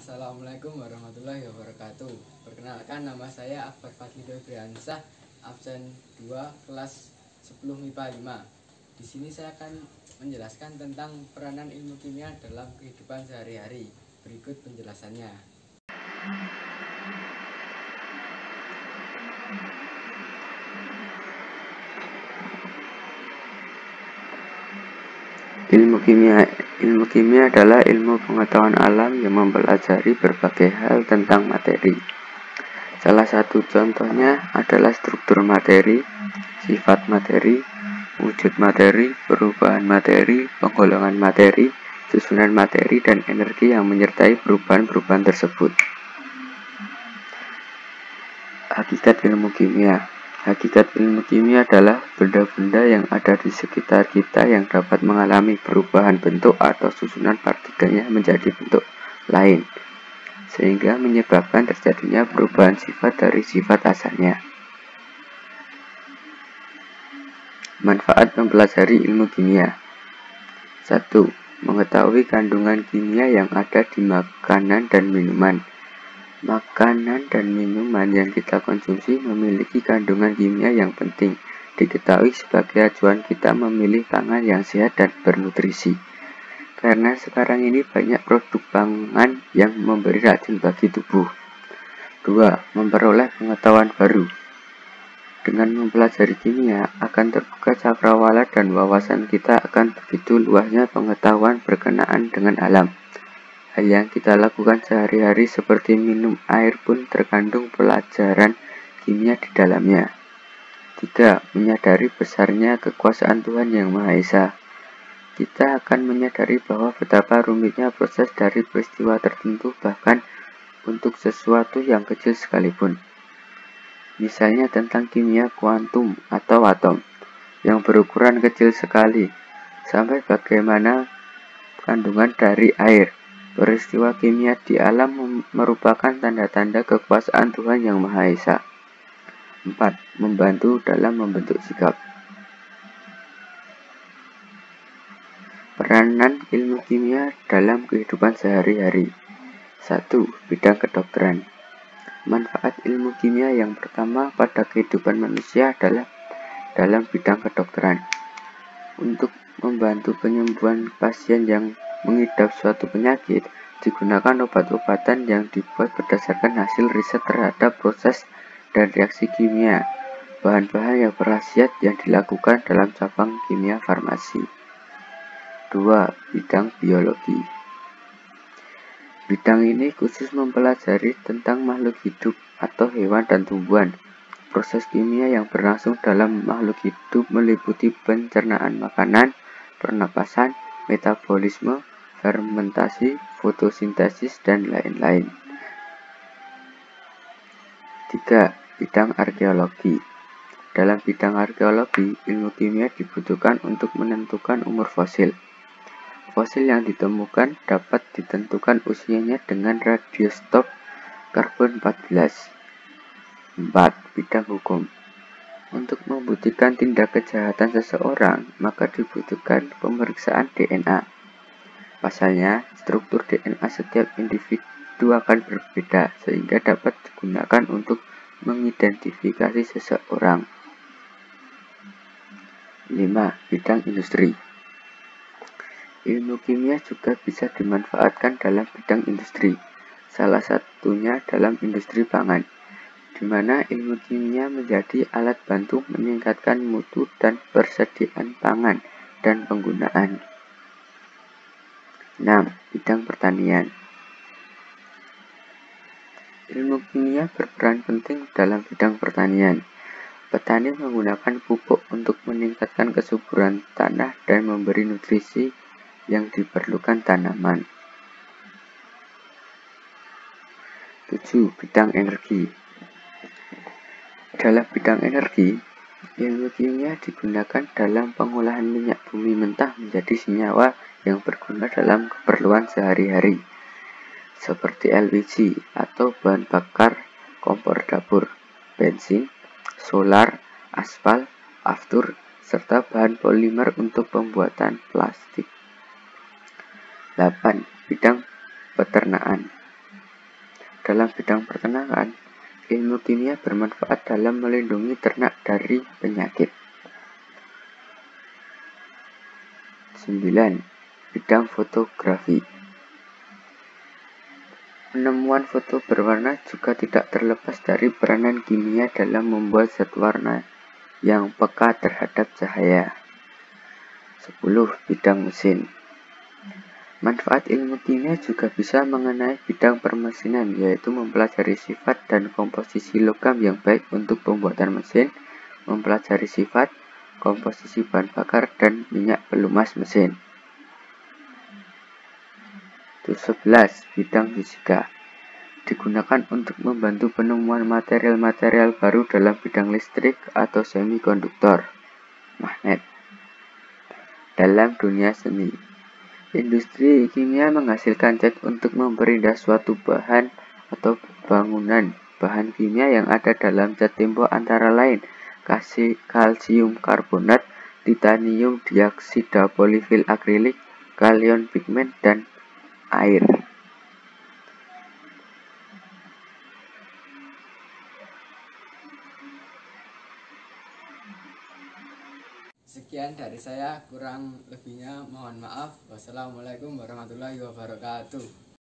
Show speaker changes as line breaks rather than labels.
Assalamualaikum warahmatullahi wabarakatuh. Perkenalkan, nama saya Akbar Fadlido Briansah, absen 2 kelas 10 MIPA 5. Di sini saya akan menjelaskan tentang peranan ilmu kimia dalam kehidupan sehari-hari. Berikut penjelasannya.
Ilmu kimia adalah ilmu pengetahuan alam yang mempelajari berbagai hal tentang materi. Salah satu contohnya adalah struktur materi, sifat materi, wujud materi, perubahan materi, penggolongan materi, susunan materi, dan energi yang menyertai perubahan-perubahan tersebut. Hakikat ilmu kimia. Hakikat ilmu kimia adalah benda-benda yang ada di sekitar kita yang dapat mengalami perubahan bentuk atau susunan partikelnya menjadi bentuk lain, sehingga menyebabkan terjadinya perubahan sifat dari sifat asalnya. Manfaat mempelajari ilmu kimia. 1. Mengetahui kandungan kimia yang ada di makanan dan minuman. Makanan dan minuman yang kita konsumsi memiliki kandungan kimia yang penting diketahui sebagai acuan kita memilih pangan yang sehat dan bernutrisi. Karena sekarang ini banyak produk pangan yang memberi racun bagi tubuh. 2. Memperoleh pengetahuan baru. Dengan mempelajari kimia akan terbuka cakrawala dan wawasan kita akan begitu luasnya pengetahuan berkenaan dengan alam. Hal yang kita lakukan sehari-hari seperti minum air pun terkandung pelajaran kimia di dalamnya. 3. Menyadari besarnya kekuasaan Tuhan Yang Maha Esa. Kita akan menyadari bahwa betapa rumitnya proses dari peristiwa tertentu bahkan untuk sesuatu yang kecil sekalipun. Misalnya tentang kimia kuantum atau atom yang berukuran kecil sekali, sampai bagaimana kandungan dari air. Peristiwa kimia di alam merupakan tanda-tanda kekuasaan Tuhan Yang Maha Esa. 4. Membantu dalam membentuk sikap. Peranan ilmu kimia dalam kehidupan sehari-hari. 1. Bidang kedokteran. Manfaat ilmu kimia yang pertama pada kehidupan manusia adalah dalam bidang kedokteran. Untuk membantu penyembuhan pasien yang mengidap suatu penyakit, digunakan obat-obatan yang dibuat berdasarkan hasil riset terhadap proses dan reaksi kimia, bahan-bahan yang berkhasiat yang dilakukan dalam cabang kimia farmasi. 2. Bidang biologi. Bidang ini khusus mempelajari tentang makhluk hidup atau hewan dan tumbuhan. Proses kimia yang berlangsung dalam makhluk hidup meliputi pencernaan makanan, pernapasan, metabolisme, fermentasi, fotosintesis, dan lain-lain. 3. Bidang arkeologi. Dalam bidang arkeologi, ilmu kimia dibutuhkan untuk menentukan umur fosil. Fosil yang ditemukan dapat ditentukan usianya dengan radiostop karbon 14. 4. Bidang hukum. Untuk membuktikan tindak kejahatan seseorang, maka dibutuhkan pemeriksaan DNA. Pasalnya, struktur DNA setiap individu akan berbeda, sehingga dapat digunakan untuk mengidentifikasi seseorang. 5. Bidang industri. Ilmu kimia juga bisa dimanfaatkan dalam bidang industri, salah satunya dalam industri pangan, di mana ilmu kimia menjadi alat bantu meningkatkan mutu dan persediaan pangan dan penggunaan. 6. Bidang pertanian. Ilmu kimia berperan penting dalam bidang pertanian. Petani menggunakan pupuk untuk meningkatkan kesuburan tanah dan memberi nutrisi yang diperlukan tanaman. 7. Bidang energi. Dalam bidang energi, ilmu kimia digunakan dalam pengolahan minyak bumi mentah menjadi senyawa yang berguna dalam keperluan sehari-hari, seperti LPG atau bahan bakar kompor dapur, bensin, solar, aspal, aftur, serta bahan polimer untuk pembuatan plastik. 8. Bidang peternakan. Dalam bidang peternakan, ilmu kimia bermanfaat dalam melindungi ternak dari penyakit. 9. Bidang fotografi. Penemuan foto berwarna juga tidak terlepas dari peranan kimia dalam membuat zat warna yang peka terhadap cahaya. 10. Bidang mesin. Manfaat ilmu kimia juga bisa mengenai bidang permesinan, yaitu mempelajari sifat dan komposisi logam yang baik untuk pembuatan mesin, mempelajari sifat, komposisi bahan bakar, dan minyak pelumas mesin. 11. Bidang fisika. Digunakan untuk membantu penemuan material-material baru dalam bidang listrik atau semikonduktor, magnet. Dalam dunia seni, industri kimia menghasilkan cat untuk memperindah suatu bahan atau bangunan. Bahan kimia yang ada dalam cat tembok antara lain kalsium karbonat, titanium dioksida, polifil akrilik, kalium pigmen, dan air.
Sekian dari saya, kurang lebihnya mohon maaf. Wassalamualaikum warahmatullahi wabarakatuh.